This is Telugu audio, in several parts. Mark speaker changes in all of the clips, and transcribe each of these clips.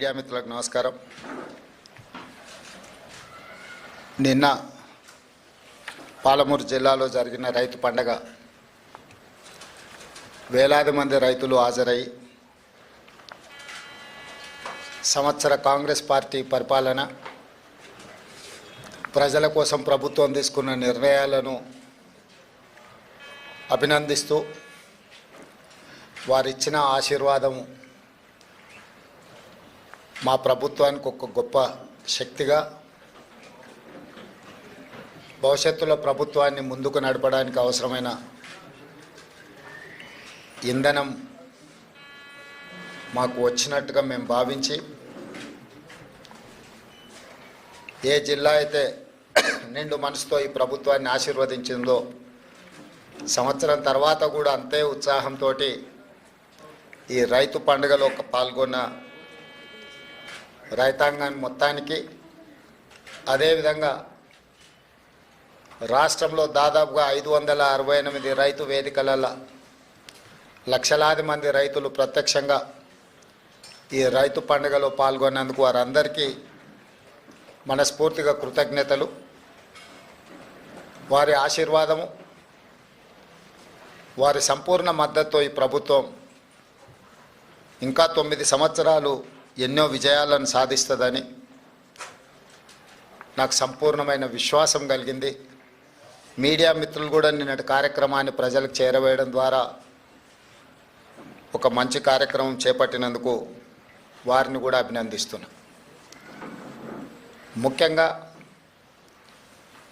Speaker 1: మీడియా మిత్రులకు నమస్కారం. నిన్న పాలమూరు జిల్లాలో జరిగిన రైతు పండగ వేలాది మంది రైతులు హాజరై సంవత్సర కాంగ్రెస్ పార్టీ పరిపాలన, ప్రజల కోసం ప్రభుత్వం తీసుకున్న నిర్ణయాలను అభినందిస్తూ వారిచ్చిన ఆశీర్వాదము మా ప్రభుత్వానికి ఒక గొప్ప శక్తిగా, భవిష్యత్తులో ప్రభుత్వాన్ని ముందుకు నడపడానికి అవసరమైన ఇంధనం మాకు వచ్చినట్టుగా మేము భావించి, ఏ జిల్లా అయితే నిండు మనసుతో ఈ ప్రభుత్వాన్ని ఆశీర్వదించిందో సంవత్సరం తర్వాత కూడా అంతే ఉత్సాహంతో ఈ రైతు పండుగలో పాల్గొన్న రైతాంగాన్ని మొత్తానికి, అదేవిధంగా రాష్ట్రంలో దాదాపుగా 568 రైతు వేదికలలో లక్షలాది మంది రైతులు ప్రత్యక్షంగా ఈ రైతు పండుగలో పాల్గొన్నందుకు వారందరికీ మనస్ఫూర్తిగా కృతజ్ఞతలు. వారి ఆశీర్వాదము, వారి సంపూర్ణ మద్దతుతో ఈ ప్రభుత్వం ఇంకా 9 సంవత్సరాలు ఎన్నో విజయాలను సాధిస్తుందని నాకు సంపూర్ణమైన విశ్వాసం కలిగింది. మీడియా మిత్రులు కూడా నిన్నటి కార్యక్రమాన్ని ప్రజలకు చేరవేయడం ద్వారా ఒక మంచి కార్యక్రమం చేపట్టినందుకు వారిని కూడా అభినందిస్తున్నా. ముఖ్యంగా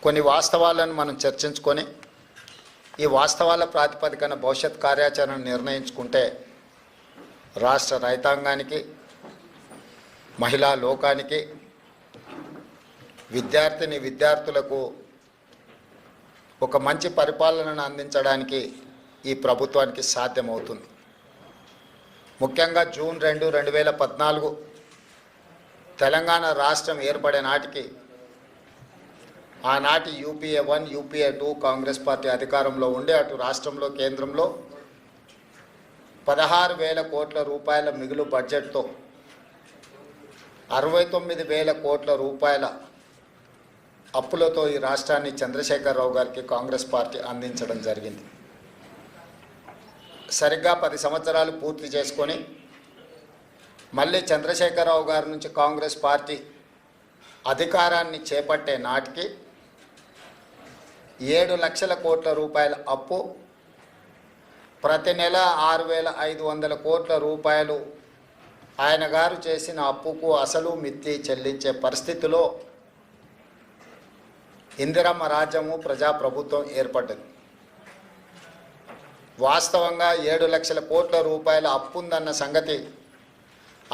Speaker 1: కొన్ని వాస్తవాలను మనం చర్చించుకొని ఈ వాస్తవాల ప్రాతిపదికన భవిష్యత్ కార్యాచరణ నిర్ణయించుకుంటే రాష్ట్ర రైతాంగానికి, మహిళా లోకానికి, విద్యార్థులకు ఒక మంచి పరిపాలనను అందించడానికి ఈ ప్రభుత్వానికి సాధ్యమవుతుంది. ముఖ్యంగా జూన్ 2, 2014 తెలంగాణ రాష్ట్రం ఏర్పడే నాటికి ఆనాటి యూపీఏ 1, యూపీఏ 2 కాంగ్రెస్ పార్టీ అధికారంలో ఉండే అటు రాష్ట్రంలో, కేంద్రంలో 16,000 కోట్ల రూపాయల మిగులు బడ్జెట్తో 69,000 కోట్ల రూపాయల అప్పులతో ఈ రాష్ట్రాన్ని చంద్రశేఖరరావు గారికి కాంగ్రెస్ పార్టీ అందించడం జరిగింది. సరిగ్గా 10 సంవత్సరాలు పూర్తి చేసుకొని మళ్ళీ చంద్రశేఖరరావు గారి నుంచి కాంగ్రెస్ పార్టీ అధికారాన్ని చేపట్టే నాటికి 7 లక్షల కోట్ల రూపాయల అప్పు, ప్రతి నెల 6,500 కోట్ల రూపాయలు ఆయన గారు చేసిన అప్పుకు అసలు మిత్తి చెల్లించే పరిస్థితిలో ఇందిరమ్మ రాజ్యము, ప్రజాప్రభుత్వం ఏర్పడ్డది. వాస్తవంగా 7 లక్షల కోట్ల రూపాయల అప్పు ఉందన్న సంగతి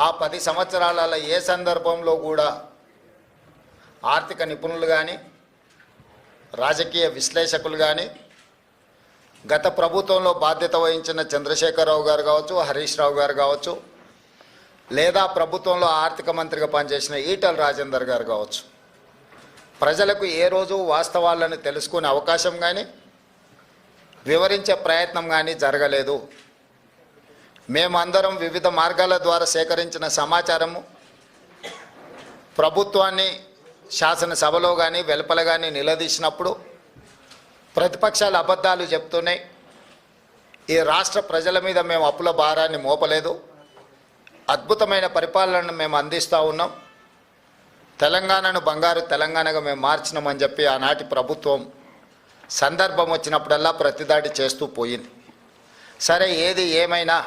Speaker 1: ఆ 10 సంవత్సరాలలో ఏ సందర్భంలో కూడా ఆర్థిక నిపుణులు కానీ, రాజకీయ విశ్లేషకులు కానీ, గత ప్రభుత్వంలో బాధ్యత వహించిన చంద్రశేఖరరావు గారు కావచ్చు, హరీష్ రావు గారు కావచ్చు, లేదా ప్రభుత్వంలో ఆర్థిక మంత్రిగా పనిచేసిన ఈటల రాజేందర్ గారు కావచ్చు, ప్రజలకు ఏ రోజు వాస్తవాలను తెలుసుకునే అవకాశం కానీ, వివరించే ప్రయత్నం కానీ జరగలేదు. మేమందరం వివిధ మార్గాల ద్వారా సేకరించిన సమాచారము ప్రభుత్వాన్ని శాసనసభలో కానీ, వెలుపల కానీ నిలదీసినప్పుడు ప్రతిపక్షాలు అబద్ధాలు చెప్తున్నాయి. ఈ రాష్ట్ర ప్రజల మీద మేము అప్పుల భారాన్ని మోపలేదు, అద్భుతమైన పరిపాలనను మేము అందిస్తూ ఉన్నాం, తెలంగాణను బంగారు తెలంగాణగా మేము మార్చినామని చెప్పి ఆనాటి ప్రభుత్వం సందర్భం వచ్చినప్పుడల్లా ప్రతిదాడి చేస్తూ పోయింది. సరే, ఏది ఏమైనా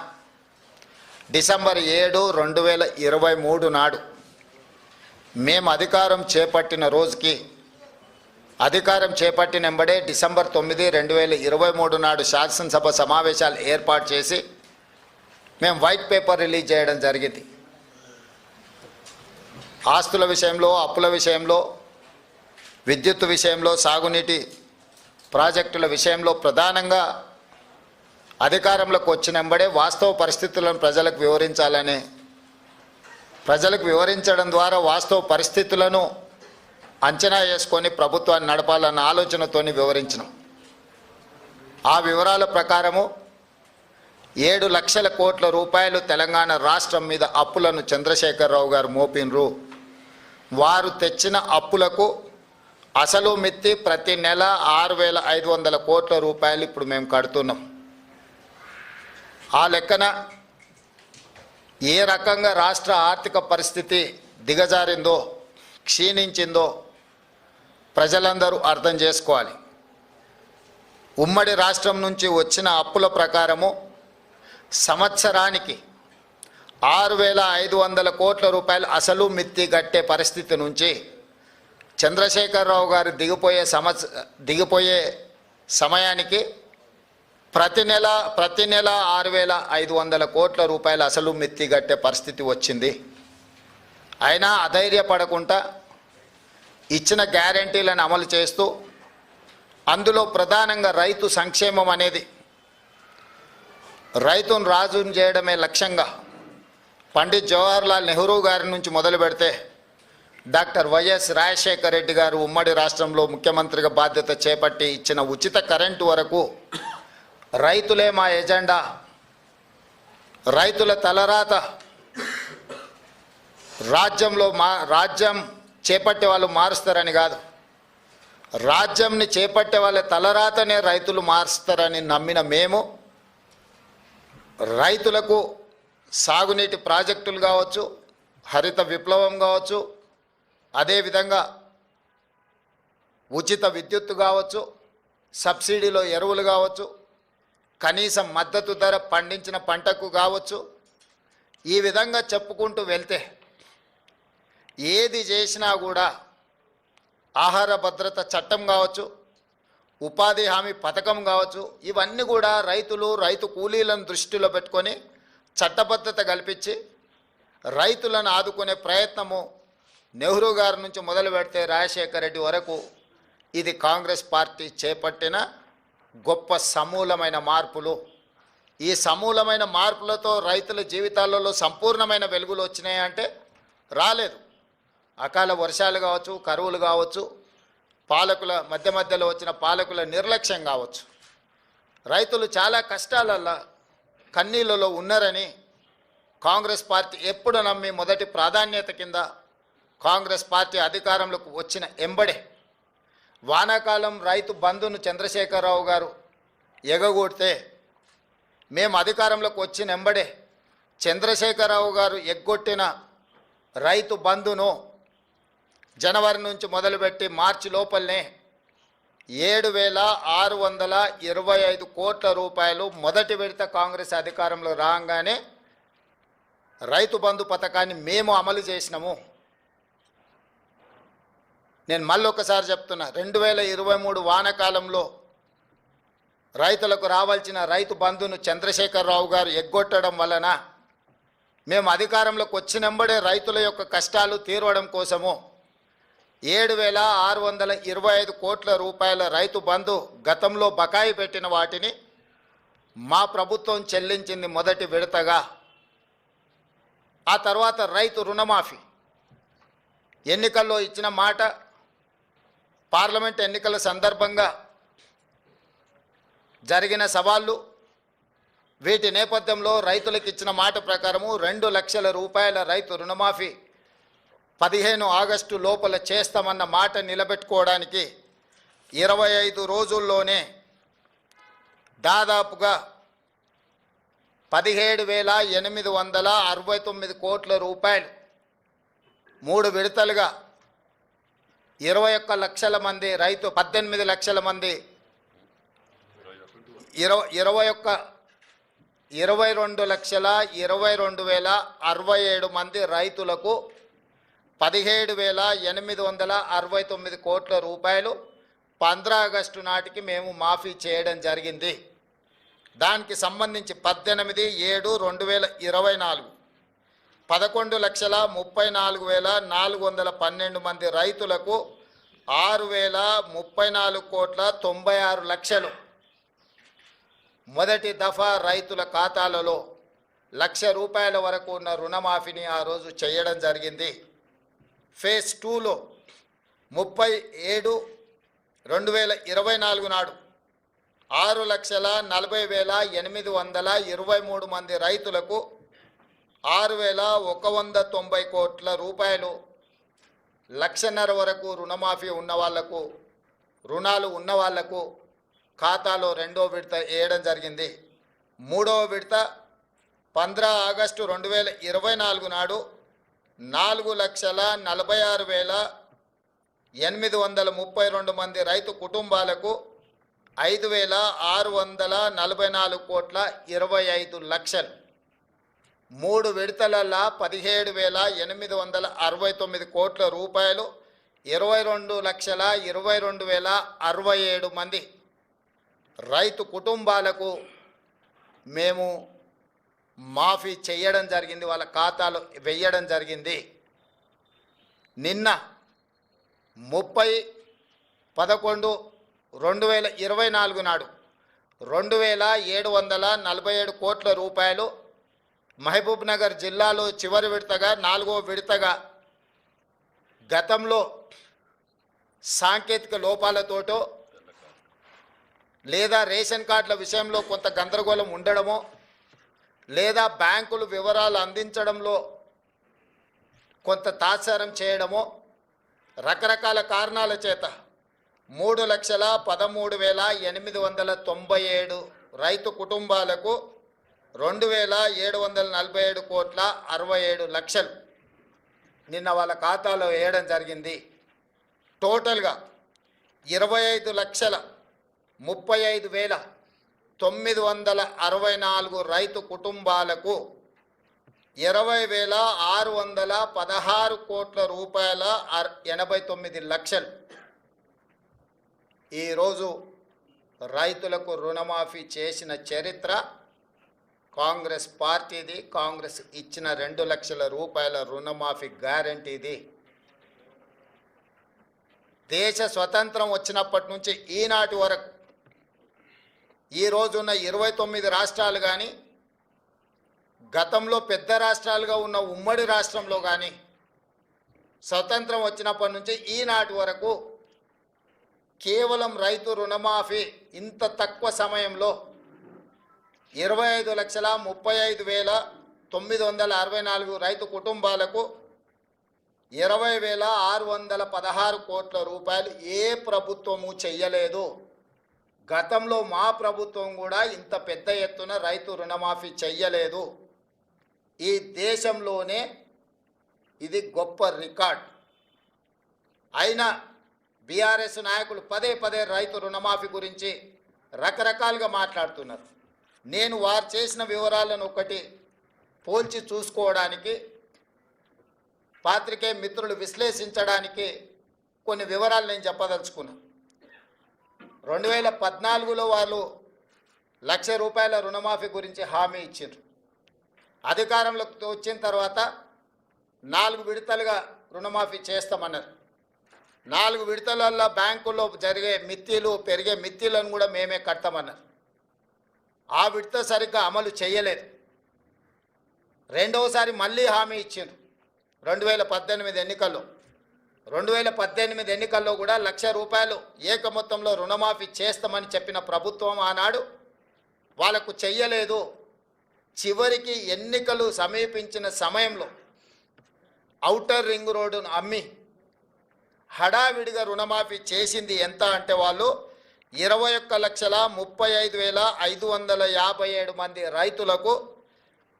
Speaker 1: డిసెంబర్ 7, 2023 నాడు మేము అధికారం చేపట్టిన రోజుకి, అధికారం చేపట్టిన వెంబడే డిసెంబర్ 9, 2023 నాడు శాసనసభ సమావేశాలు ఏర్పాటు చేసి మేము వైట్ పేపర్ రిలీజ్ చేయడం జరిగింది. ఆస్తుల విషయంలో, అప్పుల విషయంలో, విద్యుత్ విషయంలో, సాగునీటి ప్రాజెక్టుల విషయంలో ప్రధానంగా అధికారంలోకి వచ్చిన వెంబడే వాస్తవ పరిస్థితులను ప్రజలకు వివరించడం ద్వారా వాస్తవ పరిస్థితులను అంచనా వేసుకొని ప్రభుత్వాన్ని నడపాలన్న ఆలోచనతోని వివరించినాం. ఆ వివరాల ప్రకారము 7 లక్షల కోట్ల రూపాయలు తెలంగాణ రాష్ట్రం మీద అప్పులను చంద్రశేఖరరావు గారు మోపినరు. వారు తెచ్చిన అప్పులకు అసలు మిత్తి ప్రతి నెల 6,500 కోట్ల రూపాయలు ఇప్పుడు మేము కడుతున్నాం. ఆ లెక్కన ఏ రకంగా రాష్ట్ర ఆర్థిక పరిస్థితి దిగజారిందో, క్షీణించిందో ప్రజలందరూ అర్థం చేసుకోవాలి. ఉమ్మడి రాష్ట్రం నుంచి వచ్చిన అప్పుల ప్రకారము సంవత్సరానికి 6,500 కోట్ల రూపాయలు అసలు మిత్తి గట్టే పరిస్థితి నుంచి చంద్రశేఖరరావు గారు దిగిపోయే సమయానికి ప్రతి నెల 6,500 కోట్ల రూపాయలు అసలు మిత్తి గట్టే పరిస్థితి వచ్చింది. అయినా అధైర్యపడకుండా ఇచ్చిన గ్యారెంటీలను అమలు చేస్తూ, అందులో ప్రధానంగా రైతు సంక్షేమం అనేది, రైతును రాజును చేయడమే లక్ష్యంగా పండిత్ జవహర్లాల్ నెహ్రూ గారి నుంచి మొదలు పెడితే డాక్టర్ వైఎస్ రాజశేఖర రెడ్డి గారు ఉమ్మడి రాష్ట్రంలో ముఖ్యమంత్రిగా బాధ్యత చేపట్టి ఇచ్చిన ఉచిత కరెంటు వరకు రైతులే మా ఎజెండా, రైతుల తలరాత, రాజ్యం చేపట్టే వాళ్ళు మారుస్తారని కాదు, రాజ్యంని చేపట్టే వాళ్ళ తలరాతనే రైతులు మారుస్తారని నమ్మిన మేము రైతులకు సాగునీటి ప్రాజెక్టులు కావచ్చు, హరిత విప్లవం కావచ్చు, అదేవిధంగా ఉచిత విద్యుత్తు కావచ్చు, సబ్సిడీలో ఎరువులు కావచ్చు, కనీసం మద్దతు ధర పండించిన పంటకు కావచ్చు, ఈ విధంగా చెప్పుకుంటూ వెళ్తే ఏది చేసినా కూడా ఆహార భద్రత చట్టం కావచ్చు, ఉపాధి హామీ పథకం కావచ్చు, ఇవన్నీ కూడా రైతు కూలీలను దృష్టిలో పెట్టుకొని చట్టబద్ధత కల్పించి రైతులను ఆదుకునే ప్రయత్నము నెహ్రూ గారి నుంచి మొదలు పెడితే రాజశేఖర రెడ్డి వరకు ఇది కాంగ్రెస్ పార్టీ చేపట్టిన గొప్ప సమూలమైన మార్పులు. ఈ సమూలమైన మార్పులతో రైతుల జీవితాలలో సంపూర్ణమైన వెలుగులు వచ్చినాయంటే రాలేదు. అకాల వర్షాలు కావచ్చు, కరువులు కావచ్చు, పాలకుల మధ్యలో వచ్చిన పాలకుల నిర్లక్ష్యం కావచ్చు, రైతులు చాలా కష్టాలలో కన్నీళ్ళలో ఉన్నారని కాంగ్రెస్ పార్టీ ఎప్పుడు నమ్మి మొదటి ప్రాధాన్యత కింద కాంగ్రెస్ పార్టీ అధికారంలోకి వచ్చిన ఎంబడే వానాకాలం రైతు బంధును చంద్రశేఖరరావు గారు ఎగగొడితే మేము అధికారంలోకి వచ్చిన ఎంబడే చంద్రశేఖరరావు గారు ఎగ్గొట్టిన రైతు బంధును జనవరి నుంచి మొదలుపెట్టి మార్చి లోపలనే 7,625 కోట్ల రూపాయలు మొదటి విడత కాంగ్రెస్ అధికారంలో రాగానే రైతు బంధు పథకాన్ని మేము అమలు చేసినాము. నేను మళ్ళొకసారి చెప్తున్నా, 2023 వానాకాలంలో రైతులకు రావాల్సిన రైతు బంధును చంద్రశేఖరరావు గారు ఎగ్గొట్టడం వలన మేము అధికారంలోకి వచ్చినంబడే రైతుల యొక్క కష్టాలు తీరవడం కోసము 7,625 కోట్ల రూపాయల రైతు బంధు గతంలో బకాయి పెట్టిన వాటిని మా ప్రభుత్వం చెల్లించింది మొదటి విడతగా. ఆ తర్వాత రైతు రుణమాఫీ, ఎన్నికల్లో ఇచ్చిన మాట, పార్లమెంట్ ఎన్నికల సందర్భంగా జరిగిన సవాళ్ళు, వీటి నేపథ్యంలో రైతులకు ఇచ్చిన మాట ప్రకారము 2 లక్షల రూపాయల రైతు రుణమాఫీ 15 ఆగస్టు లోపల చేస్తామన్న మాట నిలబెట్టుకోవడానికి 25 రోజుల్లోనే దాదాపుగా 17,869 కోట్ల రూపాయలు 3 విడతలుగా 21 లక్షల మంది రైతు 18 లక్షల మంది 22,22,067 మంది రైతులకు 17,869 కోట్ల రూపాయలు 15 ఆగస్టు నాటికి మేము మాఫీ చేయడం జరిగింది. దానికి సంబంధించి 18/7/2024 11,34,412 మంది రైతులకు 6,034 కోట్ల 96 లక్షలు మొదటి దఫా రైతుల ఖాతాలలో ₹1,00,000 వరకు ఉన్న రుణమాఫీని ఆ రోజు చేయడం జరిగింది. ఫేజ్ 2లో 30/7/2024 నాడు 6,40,823 మంది రైతులకు 6,190 కోట్ల రూపాయలు, 1,50,000 వరకు రుణమాఫీ ఉన్న వాళ్లకు, రుణాలు ఉన్న వాళ్లకు ఖాతాలో రెండో విడత వేయడం జరిగింది. మూడవ విడత 15 ఆగస్టు 2024 నాడు 4,46,832 మంది రైతు కుటుంబాలకు 5,644 కోట్ల 25 లక్షలు. 3 విడతలలో 17,869 కోట్ల రూపాయలు, 22,22,067 మంది రైతు కుటుంబాలకు మేము మాఫీ చేయడం జరిగింది, వాళ్ళ ఖాతాలో వేయడం జరిగింది. నిన్న 30/11/2024 నాడు 2,747 కోట్ల రూపాయలు మహబూబ్ నగర్ జిల్లాలో చివరి విడతగా 4వ విడతగా గతంలో సాంకేతిక లోపాలతోటో లేదా రేషన్ కార్డుల విషయంలో కొంత గందరగోళం ఉండడమో లేదా బ్యాంకులు వివరాలు అందించడంలో కొంత తాత్సారం చేయడమో రకరకాల కారణాల చేత 3,13,897 రైతు కుటుంబాలకు 2,747 కోట్ల 67 లక్షలు నిన్న వాళ్ళ ఖాతాలో వేయడం జరిగింది. టోటల్గా 25,35,964 రైతు కుటుంబాలకు 20,616 కోట్ల రూపాయల 89 లక్షలు ఈరోజు రైతులకు రుణమాఫీ చేసిన చరిత్ర కాంగ్రెస్ పార్టీది. కాంగ్రెస్ ఇచ్చిన 2 లక్షల రూపాయల రుణమాఫీ గ్యారంటీది. దేశ స్వతంత్రం వచ్చినప్పటి నుంచి ఈనాటి వరకు ఈ రోజున్న 29 రాష్ట్రాలు కానీ గతంలో పెద్ద రాష్ట్రాలుగా ఉన్న ఉమ్మడి రాష్ట్రంలో కానీ స్వతంత్రం వచ్చినప్పటి నుంచి ఈనాటి వరకు కేవలం రైతు రుణమాఫీ ఇంత తక్కువ సమయంలో 25,35,964 రైతు కుటుంబాలకు 20,616 కోట్ల రూపాయలు ఏ ప్రభుత్వము చెయ్యలేదు. గతంలో మా ప్రభుత్వం కూడా ఇంత పెద్ద ఎత్తున రైతు రుణమాఫీ చెయ్యలేదు. ఈ దేశంలోనే ఇది గొప్ప రికార్డ్. అయినా బీఆర్ఎస్ నాయకులు పదే పదే రైతు రుణమాఫీ గురించి రకరకాలుగా మాట్లాడుతున్నారు. నేను వారు చేసిన వివరాలను ఒకటి పోల్చి చూసుకోవడానికి, పాత్రికేయ మిత్రులు విశ్లేషించడానికి కొన్ని వివరాలు నేను చెప్పదలుచుకున్నాను. 2014లో వాళ్ళు 1,00,000 రూపాయల రుణమాఫీ గురించి హామీ ఇచ్చారు. అధికారంలోకి వచ్చిన తర్వాత 4 విడతలుగా రుణమాఫీ చేస్తామన్నారు. 4 విడతలలో బ్యాంకుల్లో జరిగే మిత్తిలు పెరిగే మిత్తిలను కూడా మేమే కడతామన్నారు. ఆ విడత సరిగ్గా అమలు చేయలేదు. రెండవసారి మళ్ళీ హామీ ఇచ్చారు 2018 ఎన్నికల్లో. 2018 ఎన్నికల్లో కూడా 1,00,000 రూపాయలు ఏక మొత్తంలో రుణమాఫీ చేస్తామని చెప్పిన ప్రభుత్వం ఆనాడు వాళ్ళకు చెయ్యలేదు. చివరికి ఎన్నికలు సమీపించిన సమయంలో ఔటర్ రింగ్ రోడ్డును అమ్మి హడావిడిగా రుణమాఫీ చేసింది ఎంత అంటే వాళ్ళు 21,35,557 మంది రైతులకు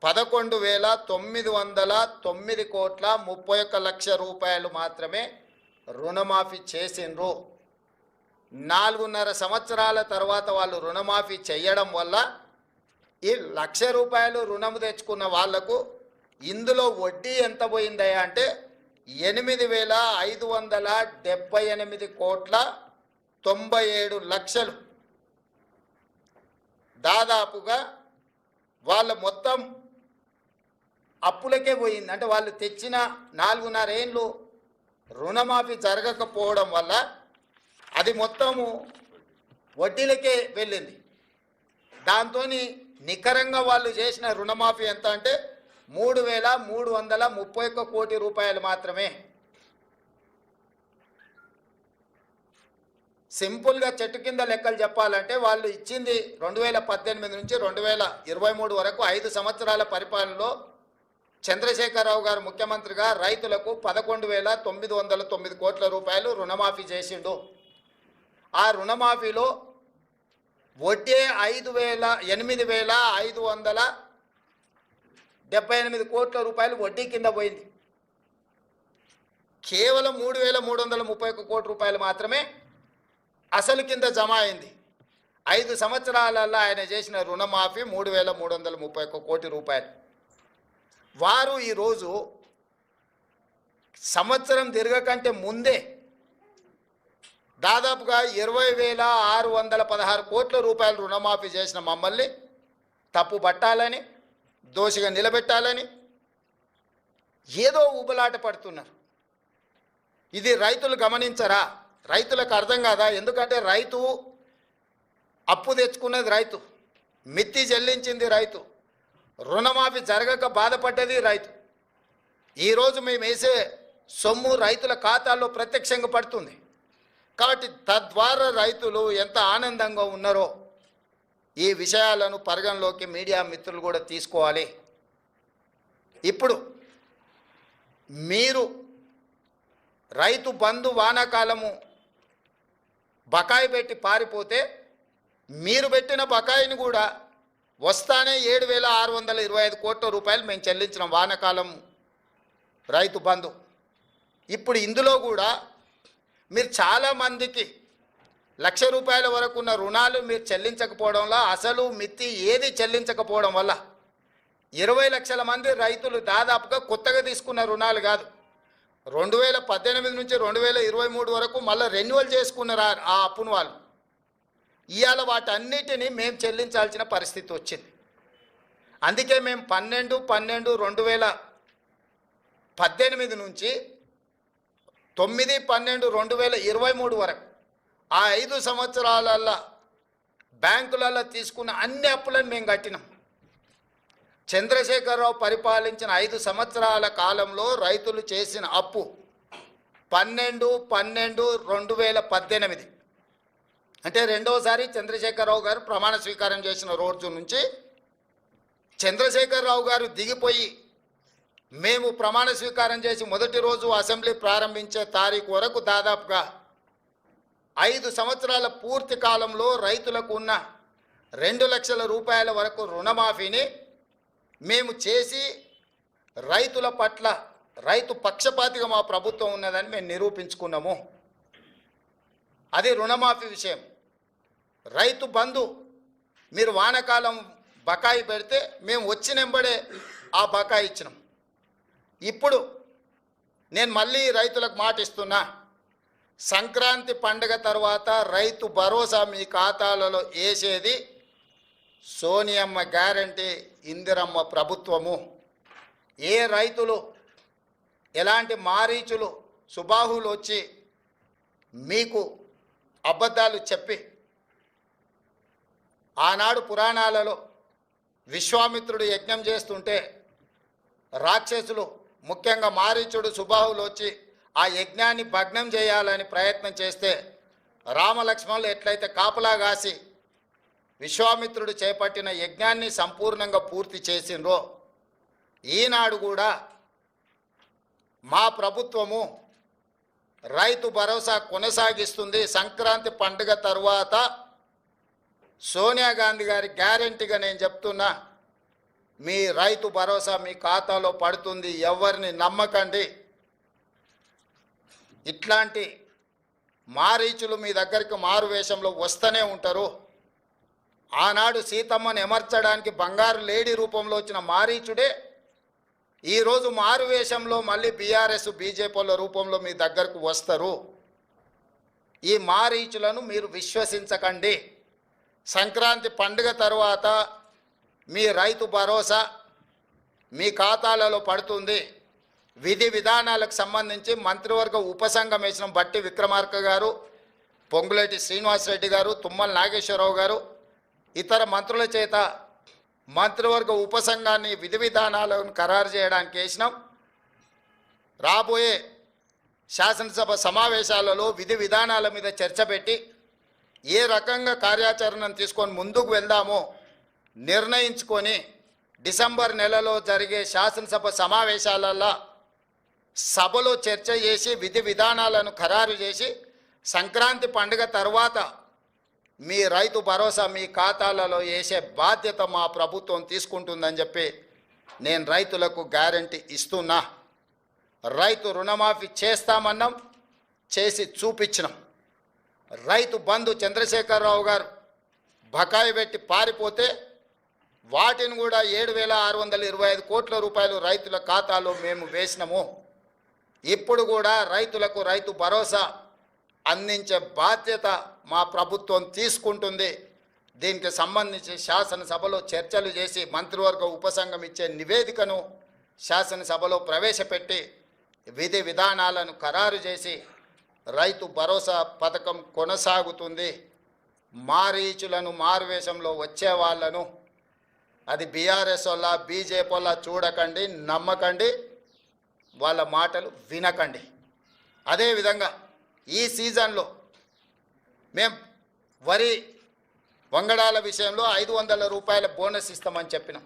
Speaker 1: 11,909 కోట్ల 31 లక్షల రూపాయలు మాత్రమే రుణమాఫీ చేసిండ్రు. 4.5 సంవత్సరాల తర్వాత వాళ్ళు రుణమాఫీ చేయడం వల్ల ఈ 1,00,000 రూపాయలు రుణము తెచ్చుకున్న వాళ్లకు ఇందులో వడ్డీ ఎంత పోయిందయ్యా అంటే 8,578 కోట్ల 97 లక్షలు. దాదాపుగా వాళ్ళ మొత్తం అప్పులకే పోయింది. అంటే వాళ్ళు తెచ్చిన 4.5 ఏళ్ళు రుణమాఫీ జరగకపోవడం వల్ల అది మొత్తము వడ్డీలకే వెళ్ళింది. దాంతో నికరంగా వాళ్ళు చేసిన రుణమాఫీ ఎంత అంటే 3,331 కోటి రూపాయలు మాత్రమే. సింపుల్గా చెట్టు కింద లెక్కలు చెప్పాలంటే వాళ్ళు ఇచ్చింది 2018 నుంచి 2023 వరకు 5 సంవత్సరాల పరిపాలనలో చంద్రశేఖరరావు గారు ముఖ్యమంత్రిగా రైతులకు 11,909 కోట్ల రూపాయలు రుణమాఫీ చేసిండు. ఆ రుణమాఫీలో వడ్డీ 8,578 కోట్ల రూపాయలు వడ్డీ కింద పోయింది. కేవలం 3,331 కోట్ల రూపాయలు మాత్రమే అసలు కింద జమ అయింది. 5 సంవత్సరాలలో ఆయన చేసిన రుణమాఫీ 3,331 కోటి రూపాయలు. వారు ఈరోజు సంవత్సరం తిరగకంటే ముందే దాదాపుగా 20,616 కోట్ల రూపాయలు రుణమాఫీ చేసిన మమ్మల్ని తప్పు పట్టాలని, దోషిగా నిలబెట్టాలని ఏదో ఊబలాట పడుతున్నారు. ఇది రైతులు గమనించరా? రైతులకు అర్థం కాదా? ఎందుకంటే రైతు అప్పు తెచ్చుకున్నది, రైతు మిత్తి చెల్లించింది, రైతు రుణమాఫీ జరగక బాధపడ్డది రైతు. ఈరోజు మేము వేసే సొమ్ము రైతుల ఖాతాల్లో ప్రత్యక్షంగా పడుతుంది. కాబట్టి తద్వారా రైతులు ఎంత ఆనందంగా ఉన్నారో ఈ విషయాలను పరిగణలోకి మీడియా మిత్రులు కూడా తీసుకోవాలి. ఇప్పుడు మీరు రైతు బంధు వానాకాలము బకాయి పెట్టి పారిపోతే మీరు పెట్టిన బకాయిని కూడా వస్తానే 7,625 కోట్ల రూపాయలు మేము చెల్లించిన వానాకాలం రైతు బంధు. ఇప్పుడు ఇందులో కూడా మీరు చాలామందికి ₹1,00,000 వరకు ఉన్న రుణాలు మీరు చెల్లించకపోవడంలో, అసలు మిత్తి ఏది చెల్లించకపోవడం వల్ల 20 లక్షల మంది రైతులు దాదాపుగా కొత్తగా తీసుకున్న రుణాలు కాదు, 2018 నుంచి 2023 వరకు మళ్ళీ రెన్యువల్ చేసుకున్నారు ఆ అప్పును వాళ్ళు. ఇవాళ వాటన్నిటినీ మేము చెల్లించాల్సిన పరిస్థితి వచ్చింది. అందుకే మేము 12/12/2018 నుంచి 9/12/2023 వరకు ఆ 5 సంవత్సరాలలో బ్యాంకులలో తీసుకున్న అన్ని అప్పులను మేము కట్టినాం. చంద్రశేఖరరావు పరిపాలించిన 5 సంవత్సరాల కాలంలో రైతులు చేసిన అప్పు 12/12/2018 అంటే రెండోసారి చంద్రశేఖరరావు గారు ప్రమాణ స్వీకారం చేసిన రోజు నుంచి చంద్రశేఖరరావు గారు దిగిపోయి మేము ప్రమాణ స్వీకారం చేసి మొదటి రోజు అసెంబ్లీ ప్రారంభించే తారీఖు వరకు దాదాపుగా 5 సంవత్సరాల పూర్తి కాలంలో రైతులకు ఉన్న 2 లక్షల రూపాయల వరకు రుణమాఫీని మేము చేసి రైతుల పట్ల రైతు పక్షపాతిగా మా ప్రభుత్వం ఉన్నదని మేము నిరూపించుకున్నాము. అది రుణమాఫీ విషయం. రైతు బంధు మీరు వానాకాలం బకాయి పెడితే మేము వచ్చినెంబడే ఆ బకాయి ఇచ్చినాం. ఇప్పుడు నేను మళ్ళీ రైతులకు మాట ఇస్తున్నా, సంక్రాంతి పండుగ తర్వాత రైతు భరోసా మీ ఖాతాలలో వేసేది సోనియమ్మ గ్యారంటీ, ఇందిరమ్మ ప్రభుత్వము. ఏ రైతులు ఎలాంటి మారీచులు సుబాహులు వచ్చి మీకు అబద్ధాలు చెప్పి ఆనాడు పురాణాలలో విశ్వామిత్రుడు యజ్ఞం చేస్తుంటే రాక్షసులు ముఖ్యంగా మారీచుడు సుబాహులు వచ్చి ఆ యజ్ఞాన్ని భగ్నం చేయాలని ప్రయత్నం చేస్తే రామలక్ష్మణులు ఎట్లయితే కాపలా కాసి విశ్వామిత్రుడు చేపట్టిన యజ్ఞాన్ని సంపూర్ణంగా పూర్తి చేసిండ్రో ఈనాడు కూడా మా ప్రభుత్వము రైతు భరోసా కొనసాగిస్తుంది. సంక్రాంతి పండుగ తరువాత సోనియా గాంధీ గారి గ్యారెంటీగా నేను చెప్తున్నా, మీ రైతు భరోసా మీ ఖాతాలో పడుతుంది. ఎవరిని నమ్మకండి. ఇట్లాంటి మారీచులు మీ దగ్గరికి మారు వేషంలో వస్తూనే ఉంటారు. ఆనాడు సీతమ్మను ఎమర్చడానికి బంగారు లేడీ రూపంలో వచ్చిన మారీచుడే ఈరోజు మారు వేషంలో మళ్ళీ బీఆర్ఎస్ బీజేపీల రూపంలో మీ దగ్గరకు వస్తారు. ఈ మారీచులను మీరు విశ్వసించకండి. సంక్రాంతి పండుగ తర్వాత మీ రైతు భరోసా మీ ఖాతాలలో పడుతుంది. విధి విధానాలకు సంబంధించి మంత్రివర్గ ఉపసంఘం వేసిన బట్టి విక్రమార్క గారు, పొంగులేటి శ్రీనివాసరెడ్డి గారు, తుమ్మల నాగేశ్వరరావు గారు, ఇతర మంత్రుల చేత మంత్రివర్గ ఉపసంఘాన్ని విధి విధానాలను ఖరారు చేయడానికి వేసినాం. రాబోయే శాసనసభ సమావేశాలలో విధి విధానాల మీద చర్చ పెట్టి ఏ రకంగా కార్యాచరణను తీసుకొని ముందుకు వెళ్దామో నిర్ణయించుకొని డిసెంబర్ నెలలో జరిగే శాసనసభ సమావేశాలలో సభలో చర్చ చేసి విధి విధానాలను ఖరారు చేసి సంక్రాంతి పండుగ తర్వాత మీ రైతు భరోసా మీ ఖాతాలలో వేసే బాధ్యత మా ప్రభుత్వం తీసుకుంటుందని చెప్పి నేను రైతులకు గ్యారంటీ ఇస్తున్నా. రైతు రుణమాఫీ చేస్తామన్నాం, చేసి చూపించినాం. రైతు బంధు చంద్రశేఖరరావు గారు బకాయి పెట్టి పారిపోతే వాటిని కూడా 7,625 కోట్ల రూపాయలు రైతుల ఖాతాలో మేము వేసినాము. ఇప్పుడు కూడా రైతులకు రైతు భరోసా అందించే బాధ్యత మా ప్రభుత్వం తీసుకుంటుంది. దీనికి సంబంధించి శాసనసభలో చర్చలు చేసి మంత్రివర్గ ఉపసంఘం ఇచ్చే నివేదికను శాసనసభలో ప్రవేశపెట్టి విధి విధానాలను ఖరారు చేసి రైతు భరోసా పథకం కొనసాగుతుంది. మారీచులను మారువేషంలో వచ్చే వాళ్ళను, అది బీఆర్ఎస్ వల్ల బీజేపీ వల్ల చూడకండి, నమ్మకండి, వాళ్ళ మాటలు వినకండి. అదేవిధంగా ఈ సీజన్లో మేము వరి వంగడాల విషయంలో 500 రూపాయల బోనస్ ఇస్తామని చెప్పినాం.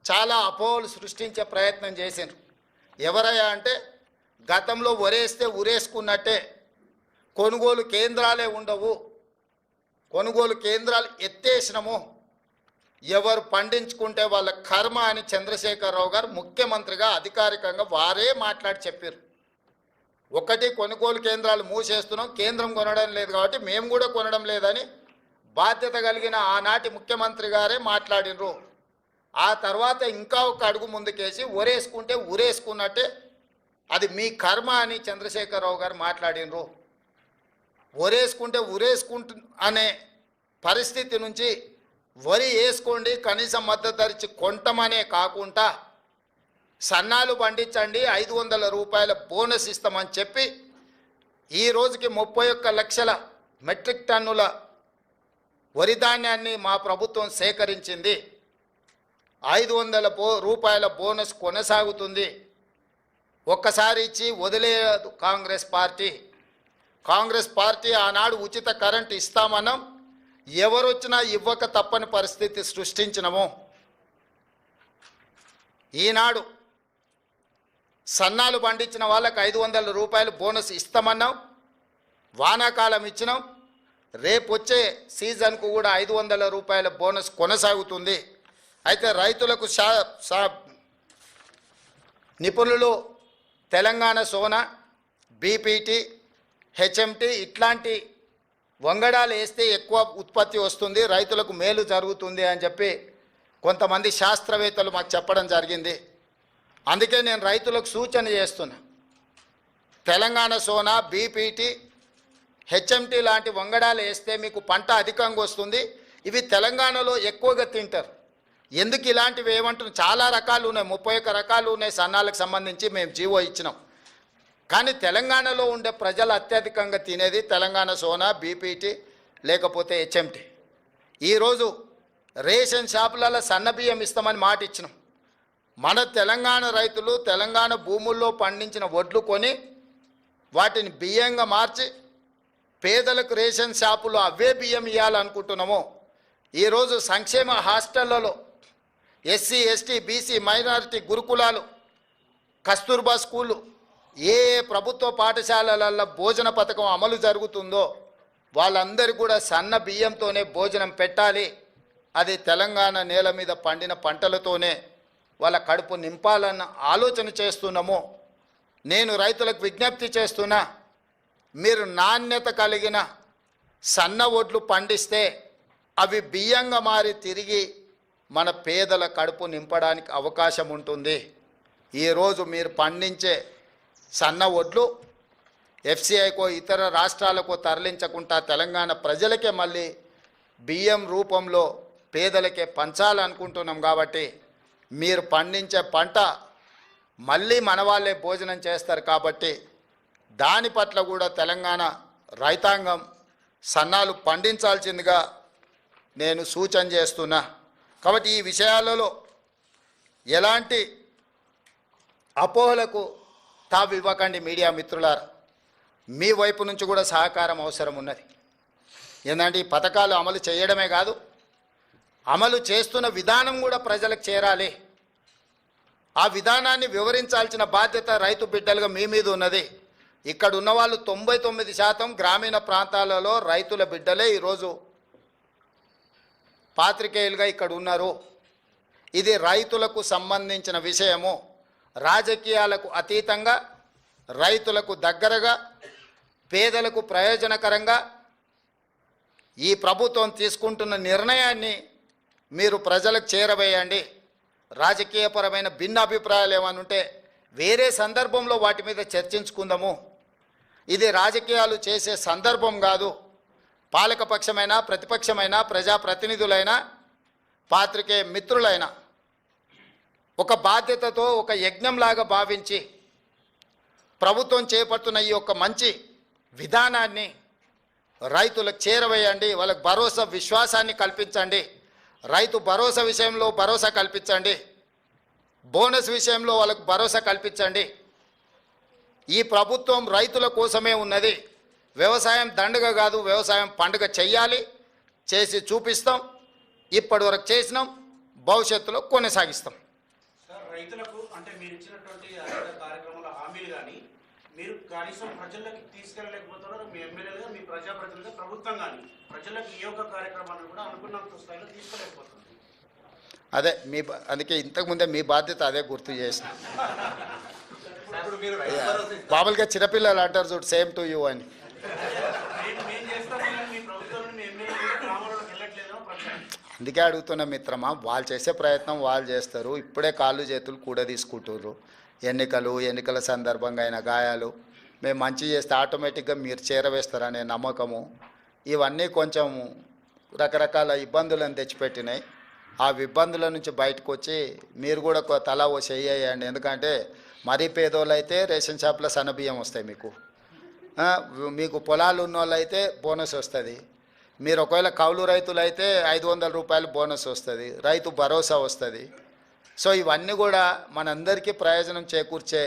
Speaker 1: చాలా అపోహలు సృష్టించే ప్రయత్నం చేసిండ్రు. ఎవరయ్యా అంటే గతంలో వరేస్తే ఉరేసుకున్నట్టే కొనుగోలు కేంద్రాలే ఉండవు, కొనుగోలు కేంద్రాలు ఎత్తేసినాము, ఎవరు పండించుకుంటే వాళ్ళ కర్మ అని చంద్రశేఖరరావు గారు ముఖ్యమంత్రిగా అధికారికంగా వారే మాట్లాడి చెప్పారు. ఒకటి కొనుగోలు కేంద్రాలు మూసేస్తున్నాం, కేంద్రం కొనడం లేదు కాబట్టి మేము కూడా కొనడం లేదని బాధ్యత కలిగిన ఆనాటి ముఖ్యమంత్రి గారే మాట్లాడినరు. ఆ తర్వాత ఇంకా ఒక అడుగు ముందుకేసి ఉరేసుకుంటే ఉరేసుకున్నట్టే అది మీ కర్మ అని చంద్రశేఖరరావు గారు మాట్లాడినరు. ఉరేసుకుంటే అనే పరిస్థితి నుంచి వరి వేసుకోండి, కనీస మద్దతు ధర ఇచ్చి కొంటమనే కాకుండా సన్నాలు పండించండి, 500 రూపాయల బోనస్ ఇస్తామని చెప్పి ఈ రోజుకి 31 లక్షల మెట్రిక్ టన్నుల వరి ధాన్యాన్ని మా ప్రభుత్వం సేకరించింది. 500 రూపాయల బోనస్ కొనసాగుతుంది. ఒక్కసారి ఇచ్చి వదిలేయదు కాంగ్రెస్ పార్టీ. కాంగ్రెస్ పార్టీ ఆనాడు ఉచిత కరెంటు ఇస్తామన్నాం, ఎవరొచ్చినా ఇవ్వక తప్పని పరిస్థితి సృష్టించినము. ఈనాడు సన్నాలు పండించిన వాళ్ళకి 500 రూపాయలు బోనస్ ఇస్తామన్నాం, వానాకాలం ఇచ్చినాం. రేపు వచ్చే సీజన్కు కూడా 500 రూపాయల బోనస్ కొనసాగుతుంది. అయితే రైతులకు నిపుణులు తెలంగాణ సోనా, బీపీటీ, హెచ్ఎంటీ ఇట్లాంటి వంగడాలు వేస్తే ఎక్కువ ఉత్పత్తి వస్తుంది, రైతులకు మేలు జరుగుతుంది అని చెప్పి కొంతమంది శాస్త్రవేత్తలు మాకు చెప్పడం జరిగింది. అందుకే నేను రైతులకు సూచన చేస్తున్నా, తెలంగాణ సోనా, బీపీటీ, హెచ్ఎంటీ లాంటి వంగడాలు వేస్తే మీకు పంట అధికంగా వస్తుంది. ఇవి తెలంగాణలో ఎక్కువగా తింటారు. ఎందుకు ఇలాంటివి ఏమంటున్నాం, చాలా రకాలు ఉన్నాయి, 31 రకాలు ఉన్నాయి సన్నాలకు సంబంధించి మేము జీవో ఇచ్చినాం. కానీ తెలంగాణలో ఉండే ప్రజలు అత్యధికంగా తినేది తెలంగాణ సోనా, బీపీటీ లేకపోతే హెచ్ఎంటీ. ఈరోజు రేషన్ షాపులలో సన్న బియ్యం ఇస్తామని మాట ఇచ్చినాం. మన తెలంగాణ రైతులు తెలంగాణ భూముల్లో పండించిన వడ్లు కొని వాటిని బియ్యంగా మార్చి పేదలకు రేషన్ షాపులో అవే బియ్యం ఇవ్వాలనుకుంటున్నాము. ఈరోజు సంక్షేమ హాస్టళ్లలో ఎస్సీ, ఎస్టీ, బీసీ, మైనారిటీ గురుకులాలు, కస్తూర్బా స్కూళ్ళు, ఏ ప్రభుత్వ పాఠశాలలలో భోజన పథకం అమలు జరుగుతుందో వాళ్ళందరికీ కూడా సన్న బియ్యంతోనే భోజనం పెట్టాలి. అది తెలంగాణ నేల మీద పండిన పంటలతోనే వాళ్ళ కడుపు నింపాలన్న ఆలోచన చేస్తున్నాము. నేను రైతులకు విజ్ఞప్తి చేస్తున్నా, మీరు నాణ్యత కలిగిన సన్న వడ్లు పండిస్తే అవి బియ్యంగా మారి తిరిగి మన పేదల కడుపు నింపడానికి అవకాశం ఉంటుంది. ఈరోజు మీరు పండించే సన్న వడ్లు ఎఫ్సిఐకో ఇతర రాష్ట్రాలకో తరలించకుండా తెలంగాణ ప్రజలకే మళ్ళీ బియ్యం రూపంలో పేదలకే పంచాలనుకుంటున్నాం. కాబట్టి మీరు పండించే పంట మళ్ళీ మన వాళ్ళే భోజనం చేస్తారు. కాబట్టి దాని పట్ల కూడా తెలంగాణ రైతాంగం సన్నాలు పండించాల్సిందిగా నేను సూచన చేస్తున్నా. కాబట్టి ఈ విషయాలలో ఎలాంటి అపోహలకు తావు ఇవ్వకండి. మీడియా మిత్రులారా, మీ వైపు నుంచి కూడా సహకారం అవసరం ఉన్నది. ఏంటంటే ఈ పథకాలు అమలు చేయడమే కాదు, అమలు చేస్తున్న విధానం కూడా ప్రజలకు చేరాలి. ఆ విధానాన్ని వివరించాల్సిన బాధ్యత రైతు బిడ్డలుగా మీ మీద ఉన్నది. ఇక్కడ ఉన్న వాళ్ళు 99% గ్రామీణ ప్రాంతాలలో రైతుల బిడ్డలే ఈరోజు పాత్రికేయులుగా ఇక్కడ ఉన్నారు. ఇది రైతులకు సంబంధించిన విషయము. రాజకీయాలకు అతీతంగా రైతులకు దగ్గరగా పేదలకు ప్రయోజనకరంగా ఈ ప్రభుత్వం తీసుకుంటున్న నిర్ణయాన్ని మీరు ప్రజలకు చేరవేయండి. రాజకీయపరమైన భిన్న అభిప్రాయాలు ఏమైనా ఉంటే వేరే సందర్భంలో వాటి మీద చర్చించుకుందాము. ఇది రాజకీయాలు చేసే సందర్భం కాదు. పాలకపక్షమైనా ప్రతిపక్షమైనా ప్రజాప్రతినిధులైనా పాత్రికేయ మిత్రులైనా ఒక బాధ్యతతో ఒక యజ్ఞంలాగా భావించి ప్రభుత్వం చేపడుతున్న ఈ యొక్క మంచి విధానాన్ని రైతులకు చేరవేయండి. వాళ్ళకు భరోసా విశ్వాసాన్ని కల్పించండి. రైతు భరోసా విషయంలో భరోసా కల్పించండి. బోనస్ విషయంలో వాళ్ళకు భరోసా కల్పించండి. ఈ ప్రభుత్వం రైతుల కోసమే ఉన్నది. వ్యవసాయం దండగ కాదు, వ్యవసాయం పండుగ చెయ్యాలి. చేసి చూపిస్తాం. ఇప్పటి వరకు చేసినాం, భవిష్యత్తులో కొనసాగిస్తాం.
Speaker 2: సార్, రైతులకు అంటే మీరు ఇచ్చినటువంటి కార్యక్రమాల హామీలు కానీ మీరు కనీసం ప్రజల్లోకి తీసుకెళ్ళలేకపోతున్నారు. మీ ఎమ్మెల్యేలుగా, మీ ప్రజాప్రతినిధిగా, ప్రభుత్వం కానీ ప్రజలకు ఈ యొక్క కార్యక్రమాన్ని కూడా అనుకున్నంత స్థాయిలో తీసుకోలేకపోతుంది.
Speaker 1: అదే అందుకే ఇంతకుముందే మీ బాధ్యత అదే గుర్తు చేసిన. మామూలుగా చిన్నపిల్లలు అంటారు చూడు, సేమ్ టు యూ అని. అందుకే అడుగుతున్న మిత్రమా, వాళ్ళు చేసే ప్రయత్నం వాళ్ళు చేస్తారు. ఇప్పుడే కాళ్ళు చేతులు కూడా తీసుకుంటుర్రు. ఎన్నికల సందర్భంగా అయిన గాయాలు మేము మంచి చేస్తే ఆటోమేటిక్గా మీరు చేరవేస్తారనే నమ్మకము, ఇవన్నీ కొంచెం రకరకాల ఇబ్బందులను తెచ్చిపెట్టినాయి. ఆ ఇబ్బందుల నుంచి బయటకు వచ్చి మీరు కూడా తలా ఓ చెయ్యండి. ఎందుకంటే మరీ పేదోళ్ళు అయితే రేషన్ షాప్లో సన్నబియ్యం వస్తాయి. మీకు పొలాలు ఉన్న వాళ్ళు అయితే బోనస్ వస్తుంది. మీరు ఒకవేళ కౌలు రైతులు అయితే 500 రూపాయలు బోనస్ వస్తుంది. రైతు భరోసా వస్తుంది. సో ఇవన్నీ కూడా మనందరికీ ప్రయోజనం చేకూర్చే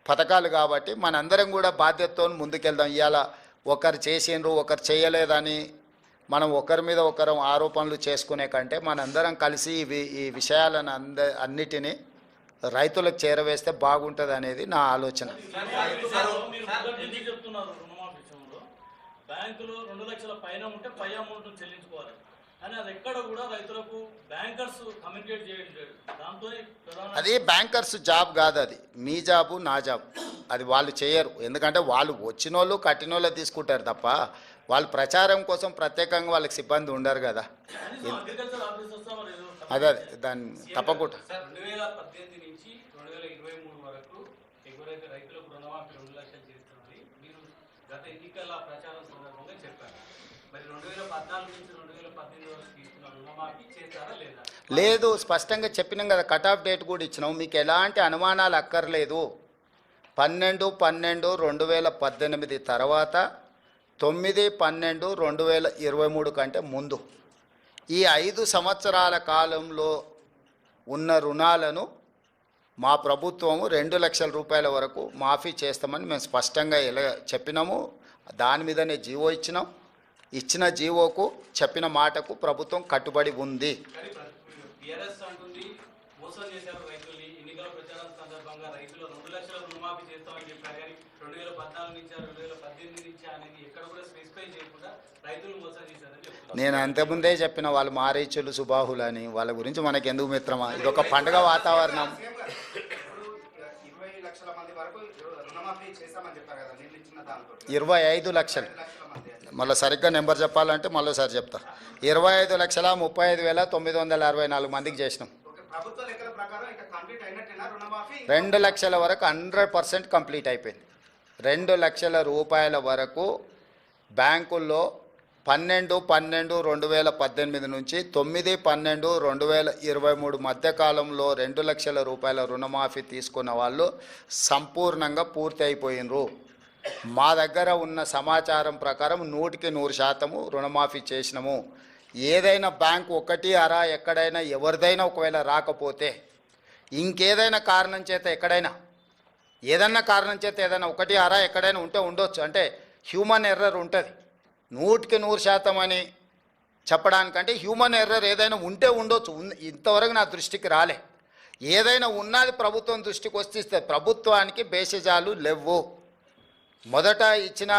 Speaker 1: పథకాలు కాబట్టి మనందరం కూడా బాధ్యతతో ముందుకెళ్దాం. ఇవాళ ఒకరు చేసిండ్రు ఒకరు చేయలేదని మనం ఒకరి మీద ఒకరు ఆరోపణలు చేసుకునే కంటే మనందరం కలిసి ఈ విషయాలను అన్నిటినీ రైతులకు చేరవేస్తే బాగుంటుంది అనేది నా ఆలోచన.
Speaker 3: బ్యాంకులో 2 లక్షల పైన ఉంటే పై అమౌంట్ చెల్లించుకోవాలి అని అది ఎక్కడ కూడా రైతులకు బ్యాంకర్స్ కమ్యూనికేట్ చేయడం లేదు. దాంతో
Speaker 1: అది బ్యాంకర్స్ జాబ్ కాదు, అది మీ జాబు నా జాబ్. అది వాళ్ళు చేయరు. ఎందుకంటే వాళ్ళు వచ్చిన వాళ్ళు కట్టిన వాళ్ళు తీసుకుంటారు తప్ప వాళ్ళు ప్రచారం కోసం ప్రత్యేకంగా వాళ్ళకి సిబ్బంది ఉండరు కదా. అదే దాన్ని తప్పకుండా
Speaker 3: 2018 నుంచి 2023 వరకు ఎవరైతే రైతులకు రుణమాఫీ 2 లక్షలు చేస్తున్నది మీరు గత ఎన్నికల ప్రచారం సందర్భంగా చెప్పారు. మరి 2014 నుంచి 2018 వరకు తీసుకున్న రుణమాఫీ చేస్తారా లేదా?
Speaker 1: లేదు, స్పష్టంగా చెప్పినాం కదా. కట్ ఆఫ్ డేట్ కూడా ఇచ్చినాం. మీకు ఎలాంటి అనుమానాలు అక్కర్లేదు. 12/12/2018 తర్వాత 9/12/2023 కంటే ముందు ఈ 5 సంవత్సరాల కాలంలో ఉన్న రుణాలను మా ప్రభుత్వము 2 లక్షల రూపాయల వరకు మాఫీ చేస్తామని మేము స్పష్టంగా చెప్పినాము. దాని మీదనే జీవో ఇచ్చినాం. ఇచ్చిన జీవోకు చెప్పిన మాటకు ప్రభుత్వం కట్టుబడి ఉంది. నేను అంతకుముందే చెప్పిన వాళ్ళు మారీచులు సుబాహులు అని. వాళ్ళ గురించి మనకి ఎందుకు మిత్రమా? ఇది ఒక పండుగ వాతావరణం. 25 లక్షలు. మళ్ళీ సరిగ్గా నెంబర్ చెప్పాలంటే మళ్ళీసారి చెప్తా. 25,35,964 మందికి చేసినాం. 2 లక్షల వరకు 100% కంప్లీట్ అయిపోయింది. 2 లక్షల రూపాయల వరకు బ్యాంకుల్లో 12/12/2018 నుంచి 9/12/2023 మధ్యకాలంలో 2 లక్షల రూపాయల రుణమాఫీ తీసుకున్న వాళ్ళు సంపూర్ణంగా పూర్తి అయిపోయినరు. మా దగ్గర ఉన్న సమాచారం ప్రకారం 100% రుణమాఫీ చేసినాము. ఏదైనా బ్యాంకు 1 ఎక్కడైనా ఎవరిదైనా ఒకవేళ రాకపోతే ఇంకేదైనా కారణం చేత ఏదైనా కారణం చేత ఏదైనా 1 ఎక్కడైనా ఉంటే ఉండొచ్చు. అంటే హ్యూమన్ ఎర్రర్ ఉంటుంది. 100% అని చెప్పడానికంటే హ్యూమన్ ఎర్రర్ ఏదైనా ఉంటే ఉండొచ్చు. ఇంతవరకు నా దృష్టికి రాలే. ఏదైనా ఉన్నది ప్రభుత్వం దృష్టికి వస్తే ప్రభుత్వానికి బేసిజాలు లేవు. మొదట ఇచ్చిన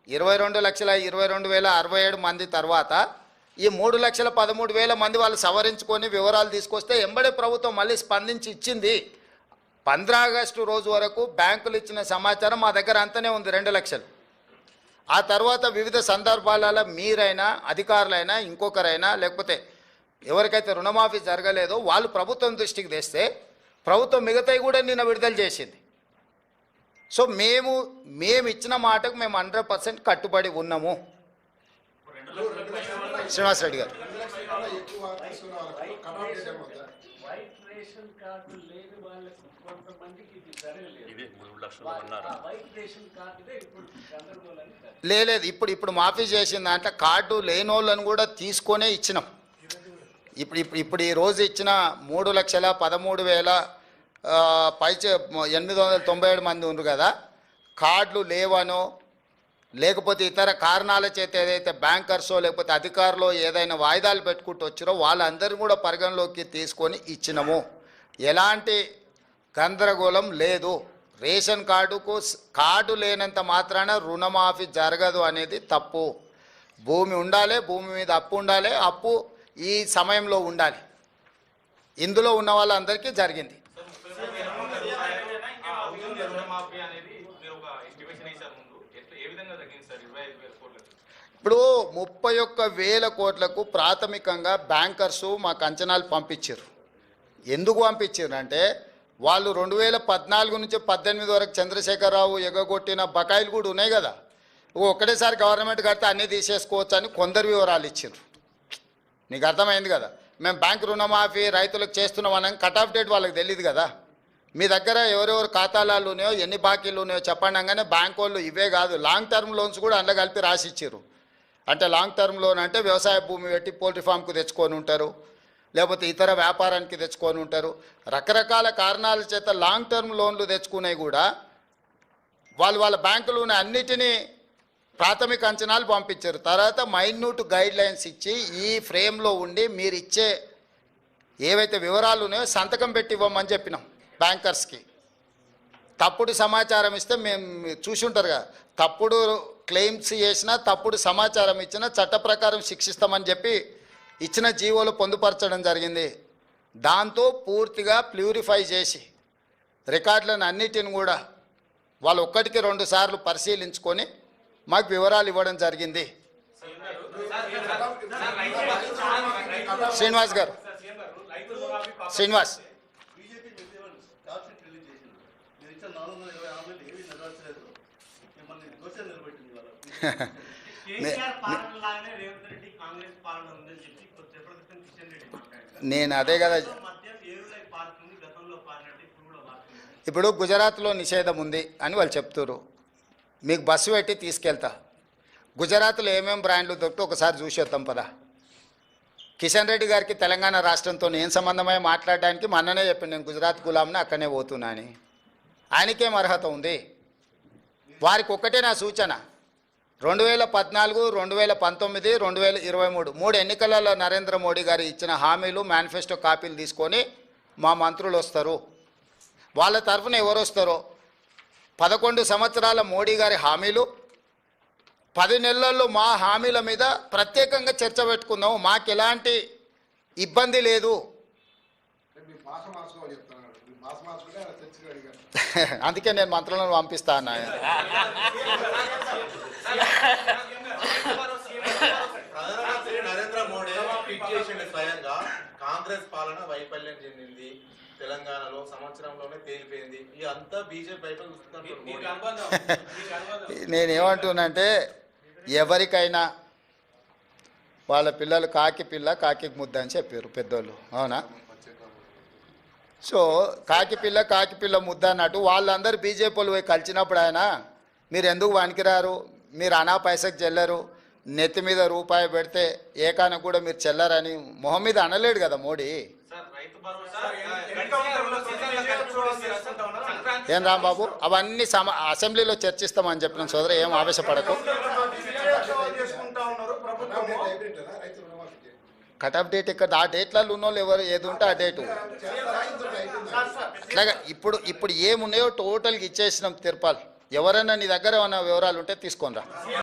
Speaker 1: 22,22,067 మంది తర్వాత ఈ 3,13,000 మంది వాళ్ళు సవరించుకొని వివరాలు తీసుకొస్తే ఎంబడే ప్రభుత్వం మళ్ళీ స్పందించి ఇచ్చింది. 15 ఆగస్టు రోజు వరకు బ్యాంకులు ఇచ్చిన సమాచారం మా దగ్గర అంతనే ఉంది, 2 లక్షలు. ఆ తర్వాత వివిధ సందర్భాలలో మీరైనా అధికారులైనా ఇంకొకరైనా లేకపోతే ఎవరికైతే రుణమాఫీ జరగలేదో వాళ్ళు ప్రభుత్వం దృష్టికి తెస్తే ప్రభుత్వం మిగతాయి కూడా నిన్న విడుదల చేసింది. సో మేము ఇచ్చిన మాటకు మేము 100% కట్టుబడి ఉన్నాము. శ్రీనివాస్ రెడ్డి గారు, లేదు ఇప్పుడు మాఫీ చేసిన దాంట్లో కార్డు లేని వాళ్ళని కూడా తీసుకొనే ఇచ్చినాం. ఇప్పుడు ఈ రోజు ఇచ్చిన 3,13,897 మంది ఉన్నారు కదా, కార్డులు లేవనో లేకపోతే ఇతర కారణాల చేత ఏదైతే బ్యాంకర్సో లేకపోతే అధికారులు ఏదైనా వాయిదాలు పెట్టుకుంటూ వచ్చారో వాళ్ళందరినీ కూడా పరిగణలోకి తీసుకొని ఇచ్చినాము. ఎలాంటి గందరగోళం లేదు. రేషన్ కార్డు లేనంత మాత్రాన రుణమాఫీ జరగదు అనేది తప్పు. భూమి ఉండాలి, భూమి మీద అప్పు ఉండాలి, అప్పు ఈ సమయంలో ఉండాలి. ఇందులో ఉన్న వాళ్ళందరికీ జరిగింది. ఇప్పుడు 31,000 కోట్లకు ప్రాథమికంగా బ్యాంకర్సు మాకు అంచనాలు పంపించారు. ఎందుకు పంపించారు అంటే వాళ్ళు 2014 నుంచి 18 వరకు చంద్రశేఖరరావు ఎగగొట్టిన బకాయిలు కూడా ఉన్నాయి కదా, ఒక్కటేసారి గవర్నమెంట్ కడితే అన్నీ తీసేసుకోవచ్చు అని కొందరు వివరాలు ఇచ్చారు. నీకు అర్థమైంది కదా. మేము బ్యాంక్ రుణమాఫీ రైతులకు చేస్తున్నామని కట్ ఆఫ్ డేట్ వాళ్ళకి తెలియదు కదా. మీ దగ్గర ఎవరెవరు ఖాతాలు ఉన్నాయో ఎన్ని బాకీలు ఉన్నాయో చెప్పండి అనగానే బ్యాంక్ వాళ్ళు ఇవే కాదు లాంగ్ టర్మ్ లోన్స్ కూడా అందులో కలిపి రాసి ఇచ్చారు. అంటే లాంగ్ టర్మ్ లోన్ అంటే వ్యవసాయ భూమి పెట్టి పోల్ట్రీ ఫామ్కు తెచ్చుకొని ఉంటారు, లేకపోతే ఇతర వ్యాపారానికి తెచ్చుకొని ఉంటారు. రకరకాల కారణాల చేత లాంగ్ టర్మ్ లోన్లు తెచ్చుకునేవి కూడా వాళ్ళ బ్యాంకులోనే అన్నిటినీ ప్రాథమిక అంచనాలు పంపించారు. తర్వాత మైన్యూట్ గైడ్ లైన్స్ ఇచ్చి ఈ ఫ్రేమ్లో ఉండి మీరు ఇచ్చే ఏవైతే వివరాలు ఉన్నాయో సంతకం పెట్టి ఇవ్వమని చెప్పినాం బ్యాంకర్స్కి. తప్పుడు సమాచారం ఇస్తే మేము చూసి ఉంటారు కదా, తప్పుడు క్లెయిమ్స్ చేసినా తప్పుడు సమాచారం ఇచ్చినా చట్ట ప్రకారం శిక్షిస్తామని చెప్పి ఇచ్చిన జీవోలు పొందుపరచడం జరిగింది. దాంతో పూర్తిగా ప్యూరిఫై చేసి రికార్డులను అన్నిటిని కూడా వాళ్ళు 1కి 2 సార్లు పరిశీలించుకొని మాకు వివరాలు ఇవ్వడం జరిగింది. శ్రీనివాస్ గారు, శ్రీనివాస్ నేను అదే కదా. ఇప్పుడు గుజరాత్లో నిషేధం ఉంది అని వాళ్ళు చెప్తారు. మీకు బస్సు పెట్టి తీసుకెళ్తా, గుజరాత్లో ఏమేమి బ్రాండ్లు దొరికితే ఒకసారి చూసేద్దాం పదా. కిషన్ రెడ్డి గారికి తెలంగాణ రాష్ట్రంతో ఏం సంబంధమై మాట్లాడడానికి మొన్ననే చెప్పాను, నేను గుజరాత్ గులాంని అక్కడనే పోతున్నా అని. ఆయనకేం అర్హత ఉంది? వారికి ఒక్కటే నా సూచన, 2014, 2019, 2023 3 ఎన్నికలలో నరేంద్ర మోడీ గారు ఇచ్చిన హామీలు మేనిఫెస్టో కాపీలు తీసుకొని మా మంత్రులు వస్తారు. వాళ్ళ తరఫున ఎవరు వస్తారో 11 సంవత్సరాల మోడీ గారి హామీలు, 10 నెలల్లో మా హామీల మీద ప్రత్యేకంగా చర్చ పెట్టుకుందాం. మాకు ఎలాంటి ఇబ్బంది లేదు. అందుకే నేను మంత్రులను పంపిస్తా అన్నా.
Speaker 4: ప్రధానమంత్రి నరేంద్ర మోడీ ట్వీట్ చేసిన స్వయంగా కాంగ్రెస్ పాలన వైఫల్యం చెందింది, తెలంగాణలో సంవత్సరంలోనే తేలిపోయింది, ఇదంతా బీజేపీ వైపు
Speaker 1: నేనేమంటున్నానంటే ఎవరికైనా వాళ్ళ పిల్లలు కాకి పిల్ల కాకి ముద్ద అని చెప్పారు పెద్దోళ్ళు, అవునా? సో కాకి పిల్ల ముద్ద అన్నట్టు వాళ్ళందరూ బీజేపీ వాళ్ళు పోయి కలిసినప్పుడు ఆయన మీరు ఎందుకు వణికిరారు, మీరు అనా పైసకు చెల్లరు, నెత్తి మీద రూపాయి పెడితే ఏకాన కూడా మీరు చెల్లరని మొహం మీద అనలేడు కదా మోడీ. ఏం రాంబాబు, అవన్నీ అసెంబ్లీలో చర్చిస్తామని చెప్పిన సోదరు, ఏం ఆవేశపడకు.
Speaker 5: ఉంటుందా రైతు రుణమాఫీకి?
Speaker 1: కట్ ఆఫ్ డేట్ ఇక్కడ ఆ డేట్లలో ఉన్న వాళ్ళు ఎవరు ఏది ఉంటే ఆ డేటు అట్లాగా ఇప్పుడు ఏమున్నాయో టోటల్గా ఇచ్చేసినాం తిరుపాల్. ఎవరైనా నీ దగ్గర ఏమైనా వివరాలు ఉంటే తీసుకొని రా.